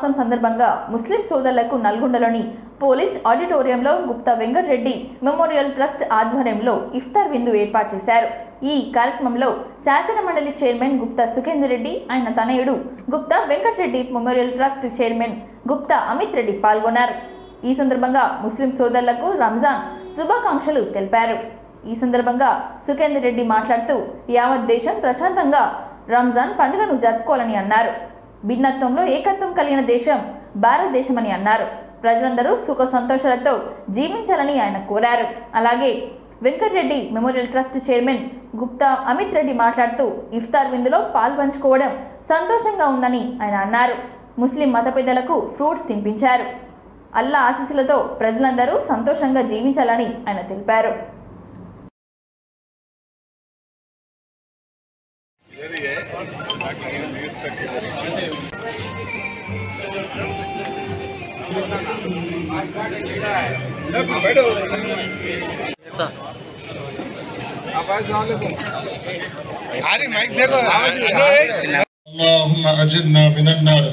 మాసం సందర్భంగా ముస్లిం సోదరులకు నల్గొండలోని పోలీస్ ఆడిటోరియంలో గుప్తా వెంకటరెడ్డి మెమోరియల్ ట్రస్ట్ ఆధ్వర్యంలో ఇఫ్తార్ విందు ఏర్పాటు చేశారు. ఈ కార్యక్రమంలో శాసన మండలి చైర్మన్ గుప్తా సుఖేందర్ రెడ్డి, ఆయన తనయుడు Gupta Venkatareddy memorial trust chairman Gupta Amit Reddy పాల్గొన్నారు. ఈ సందర్భంగా ముస్లిం సోదరులకు రంజాన్ శుభాకాంక్షలు తెలిపారు. ఈ సందర్భంగా సుఖేందర్ రెడ్డి మాట్లాడుతూ యావత్ దేశం ప్రశాంతంగా రంజాన్ పండుగను జరుపుకోవాలని అన్నారు. భిన్నత్వంలో ఏకత్వం కలిగిన దేశం భారతదేశమని అన్నారు. ప్రజలందరూ సుఖ సంతోషాలతో జీవించాలని ఆయన కోరారు. అలాగే Venkatareddy memorial trust chairman Gupta Amit Reddy మాట్లాడుతూ ఇఫ్తార్ విందులో పాల్పంచుకోవడం సంతోషంగా ఉందని ఆయన అన్నారు. ముస్లిం మత పెద్దలకు ఫ్రూట్స్ తినిపించారు. అల్లా ఆశీస్సులతో ప్రజలందరూ సంతోషంగా జీవించాలని ఆయన తెలిపారు. اللهم أجرنا من النار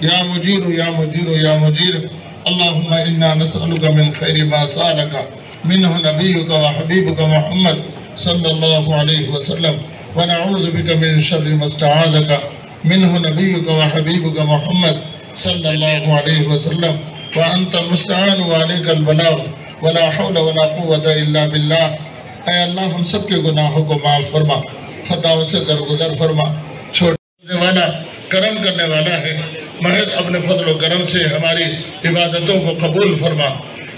يا مجير يا مجير يا مجير اللهم إنا نسألك من خير ما سألك منه نبيك وحبيبك محمد صلى الله عليه وسلم ونعوذ بك من شر ما استعاذك منه نبيك وحبيبك محمد صلى الله عليه وسلم وأنت المستعان وعليك البلاغ ولا حول ولا قوة إلا بالله. ऐ अल्लाह हम सब के गुनाहों को माफ़ फरमा, खताओं से दरगुजर फरमा। छोड़ने वाला करम करने वाला है, महज अपने फजल व करम से हमारी इबादतों को कबूल फरमा,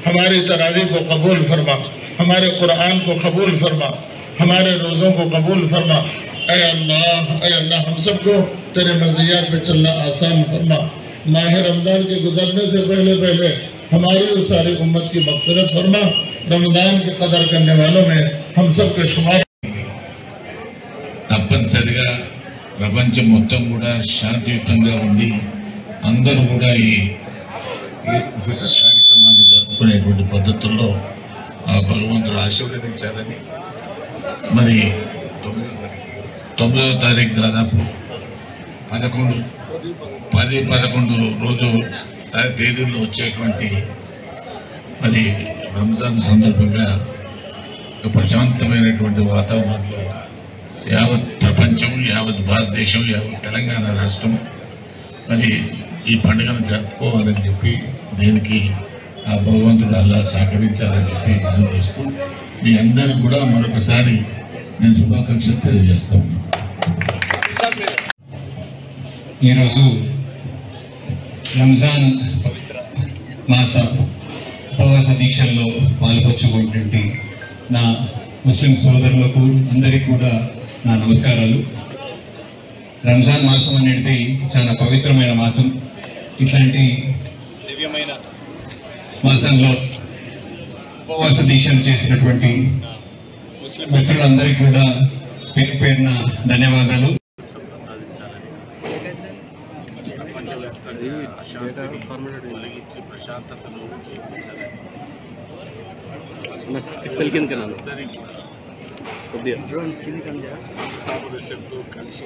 हमारी तरावी को कबूल फरमा, हमारे कुरान को कबूल फरमा, हमारे रोज़ों को कबूल फरमा। ऐ अल्लाह हम सबको तेरे मर्ज़ियात पे चलना आसान फरमा। माह रमज़ान के गुजरने से पहले हमारी और सारी उम्मत की मग़फ़िरत फरमा। रमज़ान की कदर करने वालों में हम सब के शुमार తప్పనిసరిగా ప్రపంచం మొత్తం కూడా శాంతియుతంగా ఉండి అందరూ కూడా ఈ కార్యక్రమాన్ని జరుపుకునేటువంటి పద్ధతుల్లో భగవంతుడు ఆశీర్వదించాలని, మరి 9వ తారీఖు దాదాపు 10-11 రోజు తేదీల్లో వచ్చేటువంటి మరి రంజాన్ సందర్భంగా ప్రశాంతమైనటువంటి వాతావరణంలో యావత్ ప్రపంచం, యావత్ భారతదేశం, యావత్ తెలంగాణ రాష్ట్రం మరి ఈ పండుగను జరుపుకోవాలని చెప్పి దీనికి ఆ భగవంతుడు అల్లా సహకరించాలని చెప్పి మనం చేస్తూ మీ అందరికీ కూడా మరొకసారి నేను శుభాకాంక్షలు తెలియజేస్తా ఉన్నాను. ఈరోజు రంజాన్ పవిత్ర మాస ఉపవాస దీక్షల్లో పాల్పంచుకున్నటువంటి నా ముస్లిం సోదరులకు అందరికీ కూడా నా నమస్కారాలు. రంజాన్ మాసం అనేది చాలా పవిత్రమైన మాసం. ఇట్లాంటి దివ్యమైన మాసంలో ఉపవాస దీక్షలు చేసినటువంటి ముస్లిం మిత్రులందరికీ కూడా పేరు పేరున ధన్యవాదాలు. ప్రపంచవ్యాప్తంగా అశాంతిని తొలగించి ప్రశాంతతను చేకూర్చాలని సామరస్యంతో కలిసి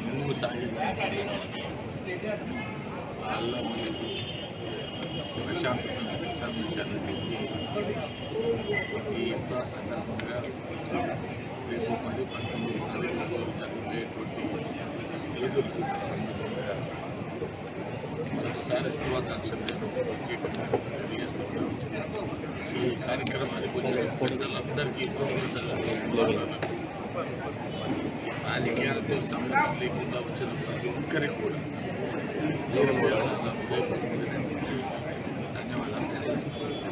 ముందుకు సాగేదానికి అల్లా మనకు ప్రశాంతతను సాధించాలని చెప్పి ఈ ఇఫ్తార్ సందర్భంగా రేపు 10-11 తారీఖులో జరిగేటువంటి ఈద్ ఉల్ ఫితర్ సందర్భంగా మరొకసారి శుభాకాంక్షలు తెలియజేస్తున్నాను. ఈ కార్యక్రమానికి వచ్చిన పెద్దలందరికీ, రాజకీయాలతో సంబంధం లేకుండా వచ్చిన ప్రతి ఒక్కరికి కూడా ధన్యవాదాలు తెలియజేస్తున్నాను.